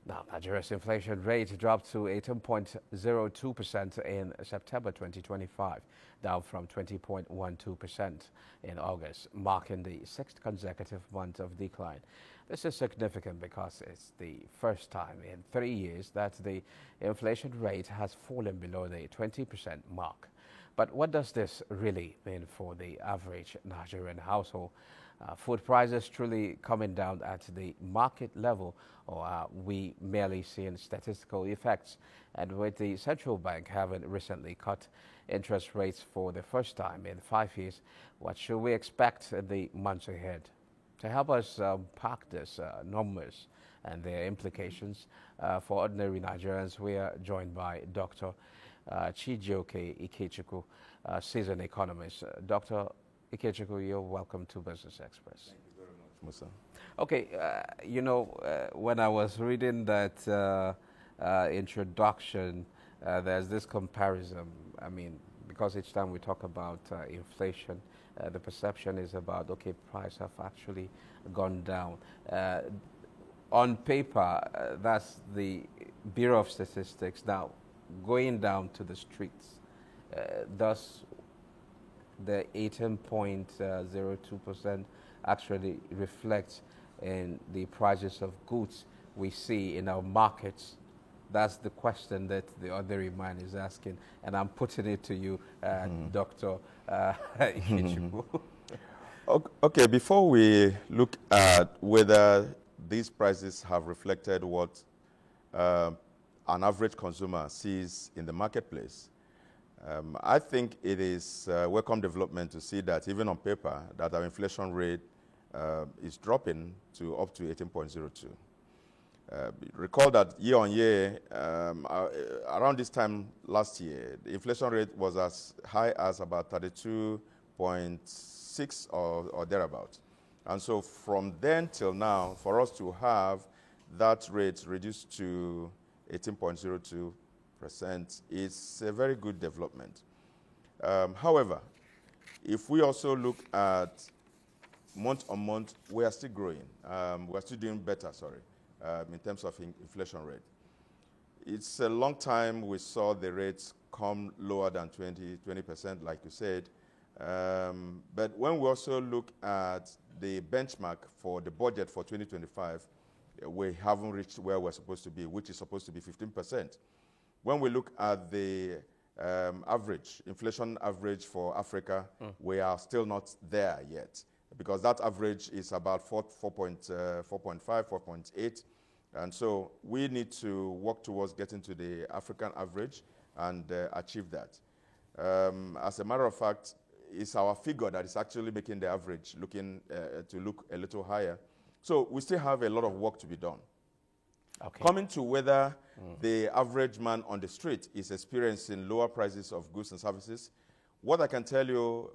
Now, Nigeria's inflation rate dropped to 18.02% in September 2025, down from 20.12% in August, marking the sixth consecutive month of decline. This is significant because it's the first time in 3 years that the inflation rate has fallen below the 20% mark. But what does this really mean for the average Nigerian household? Food prices truly coming down at the market level, or are we merely seeing statistical effects? And with the central bank having recently cut interest rates for the first time in 5 years, what should we expect in the months ahead? To help us unpack these numbers and their implications for ordinary Nigerians, we are joined by Dr. Chijioke Ekechukwu, seasoned economist. Dr. Ekechukwu, you're welcome to Business Express. Thank you very much, Musa. Okay, when I was reading that introduction, there's this comparison. I mean, because each time we talk about inflation, the perception is about, okay, prices have actually gone down. On paper, that's the Bureau of Statistics. Now, going down to the streets, does the 18.02% actually reflects in the prices of goods we see in our markets? That's the question that the ordinary man is asking, and I'm putting it to you, Dr. Ekechukwu. Okay, before we look at whether these prices have reflected what an average consumer sees in the marketplace, I think it is a welcome development to see that even on paper that our inflation rate is dropping to up to 18.02. Recall that year on year, around this time last year, the inflation rate was as high as about 32.6 or thereabout. And so from then till now, for us to have that rate reduced to 18.02%, is a very good development. However, if we also look at month on month, we are still growing. We are still doing better, in terms of inflation rate. It's a long time we saw the rates come lower than 20%, like you said. But when we also look at the benchmark for the budget for 2025, we haven't reached where we're supposed to be, which is supposed to be 15%. When we look at the inflation average for Africa, we are still not there yet, because that average is about 4.5, 4.8. And so we need to work towards getting to the African average and achieve that. As a matter of fact, it's our figure that is actually making the average to look a little higher. So we still have a lot of work to be done. Okay. Coming to whether the average man on the street is experiencing lower prices of goods and services, what I can tell you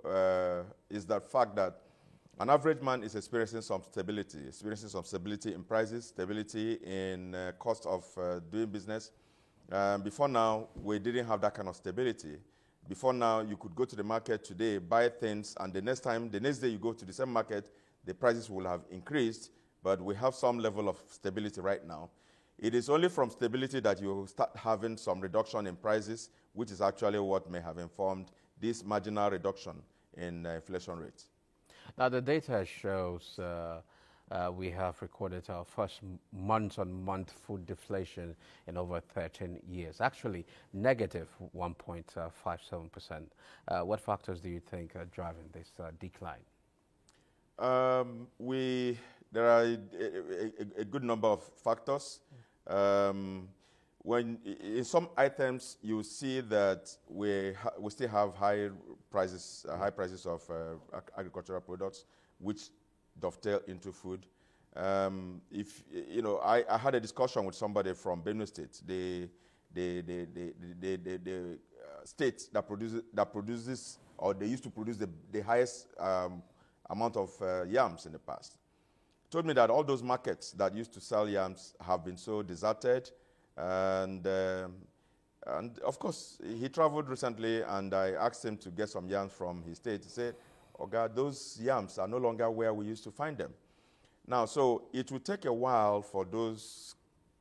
is that fact that an average man is experiencing some stability in prices, stability in cost of doing business. Before now, we didn't have that kind of stability. Before now, you could go to the market today, buy things, and the next day you go to the same market, the prices will have increased, but we have some level of stability right now. It is only from stability that you start having some reduction in prices, which is actually what may have informed this marginal reduction in inflation rates. Now, the data shows we have recorded our first month-on-month food deflation in over 13 years, actually negative 1.57%. What factors do you think are driving this decline? There are a good number of factors. When in some items you see that we still have high prices of agricultural products, which dovetail into food. I had a discussion with somebody from Benue State, the state that produces, or they used to produce the highest amount of yams in the past. Told me that all those markets that used to sell yams have been so deserted, and of course he traveled recently, and I asked him to get some yams from his state. He said, "Oh God, those yams are no longer where we used to find them." Now, so it will take a while for those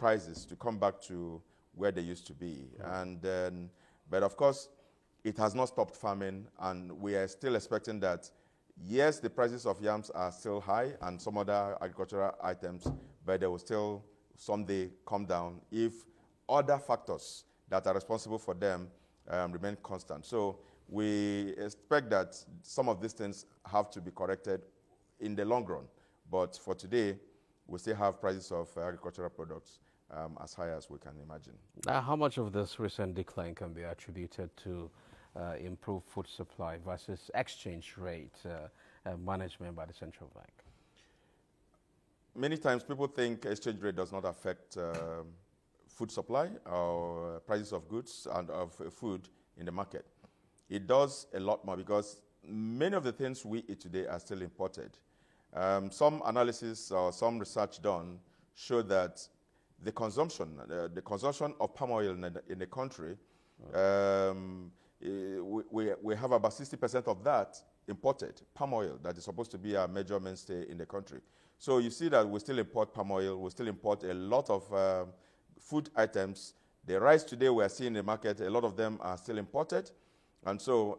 prices to come back to where they used to be. And then, but of course, it has not stopped farming, and we are still expecting that, yes, the prices of yams are still high and some other agricultural items, but they will still someday come down if other factors that are responsible for them remain constant. So we expect that some of these things have to be corrected in the long run. But for today, we still have prices of agricultural products as high as we can imagine. Now, how much of this recent decline can be attributed to improved food supply versus exchange rate management by the central bank? Many times people think exchange rate does not affect food supply or prices of goods and of food in the market. It does a lot more because many of the things we eat today are still imported. Some analysis or some research done show that the consumption of palm oil in the country, we have about 60% of that imported, palm oil, that is supposed to be our major mainstay in the country. So you see that we still import palm oil, we still import a lot of food items. The rice today we are seeing in the market, a lot of them are still imported. And so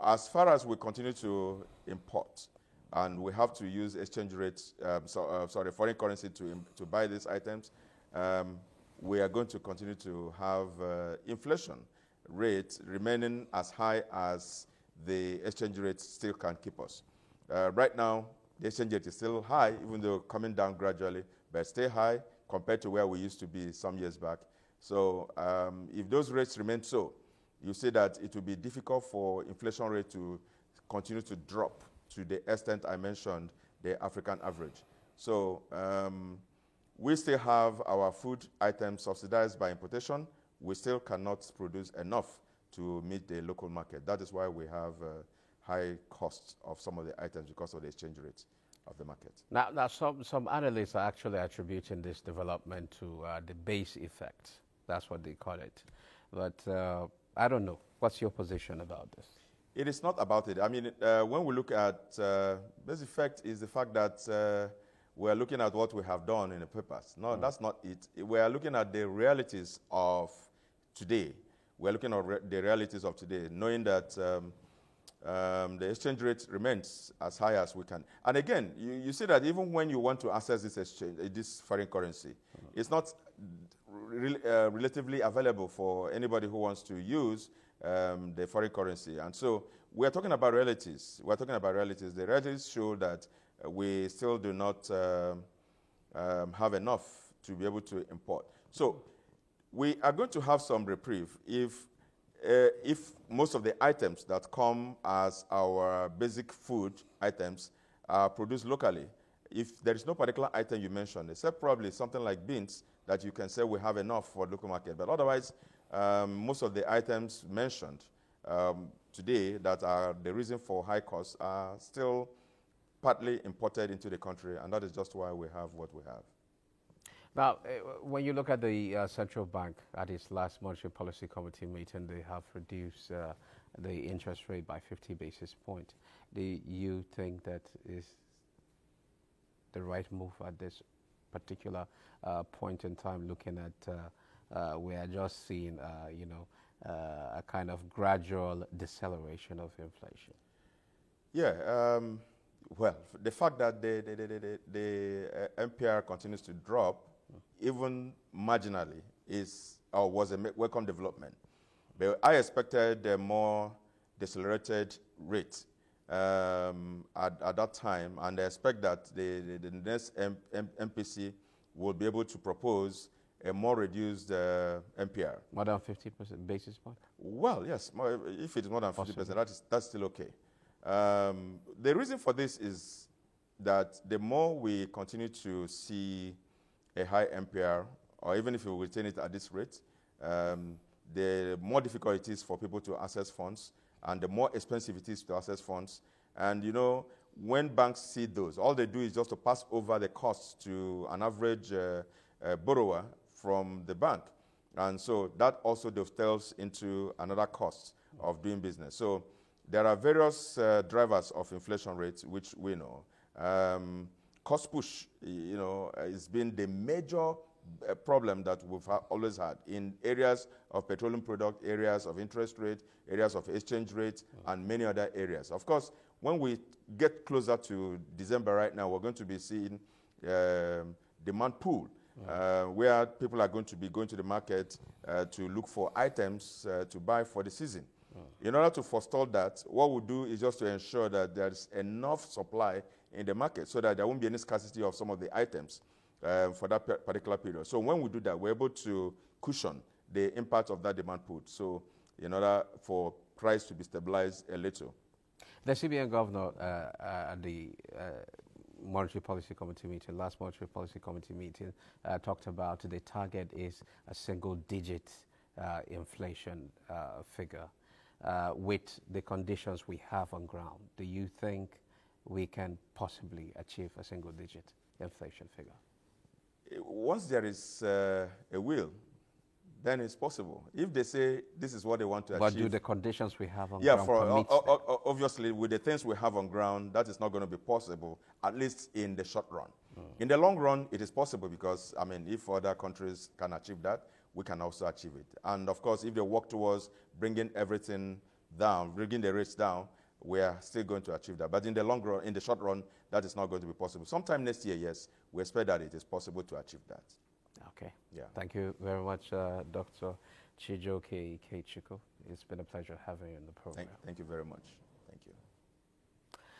as far as we continue to import, and we have to use exchange rates, foreign currency to buy these items, we are going to continue to have inflation rate remaining as high as the exchange rate still can keep us. Right now, the exchange rate is still high, even though coming down gradually, but still high compared to where we used to be some years back. So if those rates remain so, you see that it will be difficult for inflation rate to continue to drop to the extent I mentioned, the African average. So we still have our food items subsidized by importation. We still cannot produce enough to meet the local market. That is why we have high costs of some of the items because of the exchange rates of the market. Now some analysts are actually attributing this development to the base effect. That's what they call it. But I don't know. What's your position about this? It is not about it. I mean, when we look at base effect is the fact that we are looking at what we have done in the papers. No, that's not it. We are looking at the realities of today. We are looking at the realities of today, knowing that the exchange rate remains as high as we can. And again, you see that even when you want to access this exchange, this foreign currency, it's not relatively available for anybody who wants to use the foreign currency. And so we're talking about realities. We're talking about realities. The realities show that we still do not have enough to be able to import. So we are going to have some reprieve if most of the items that come as our basic food items are produced locally. If there is no particular item you mentioned, except probably something like beans, that you can say we have enough for local market. But otherwise, most of the items mentioned today that are the reason for high costs are still partly imported into the country, and that is just why we have what we have. Now, when you look at the central bank at its last monetary policy committee meeting, they have reduced the interest rate by 50 basis points. Do you think that is the right move at this particular point in time, looking at we are just seeing, a kind of gradual deceleration of inflation? Yeah, well, the fact that the MPR continues to drop, even marginally, was a welcome development. But I expected a more decelerated rate at that time, and I expect that the next MPC will be able to propose a more reduced MPR. More than 50% basis point? Well, yes. If it's more than 50%, that's still okay. The reason for this is that the more we continue to see a high MPR, or even if we retain it at this rate, the more difficult it is for people to access funds, and the more expensive it is to access funds. And when banks see those, all they do is just to pass over the costs to an average borrower from the bank. And so that also dovetails into another cost of doing business. So there are various drivers of inflation rates, which we know. Cost push, has been the major problem that we've always had in areas of petroleum product, areas of interest rate, areas of exchange rate, and many other areas. Of course, when we get closer to December right now, we're going to be seeing demand pool, where people are going to be going to the market to look for items to buy for the season. In order to forestall that, what we'll do is just to ensure that there's enough supply in the market so that there won't be any scarcity of some of the items for that particular period. So when we do that, we're able to cushion the impact of that demand pool. So in order for price to be stabilized a little. The CBN governor at the Monetary Policy Committee meeting, last Monetary Policy Committee meeting, talked about the target is a single-digit inflation figure. With the conditions we have on ground, do you think we can possibly achieve a single-digit inflation figure? Once there is a will, then it's possible. If they say this is what they want to achieve. But do the conditions we have on ground permit? Obviously, with the things we have on ground, that is not going to be possible, at least in the short run. In the long run, it is possible because, I mean, if other countries can achieve that, we can also achieve it. And of course, if they work towards bringing everything down, bringing the rates down, we are still going to achieve that. But in the long run, in the short run, that is not going to be possible. Sometime next year, yes, we expect that it is possible to achieve that. Okay. Yeah. Thank you very much, Dr. Chijioke Ekechukwu. It's been a pleasure having you in the program. Thank you very much.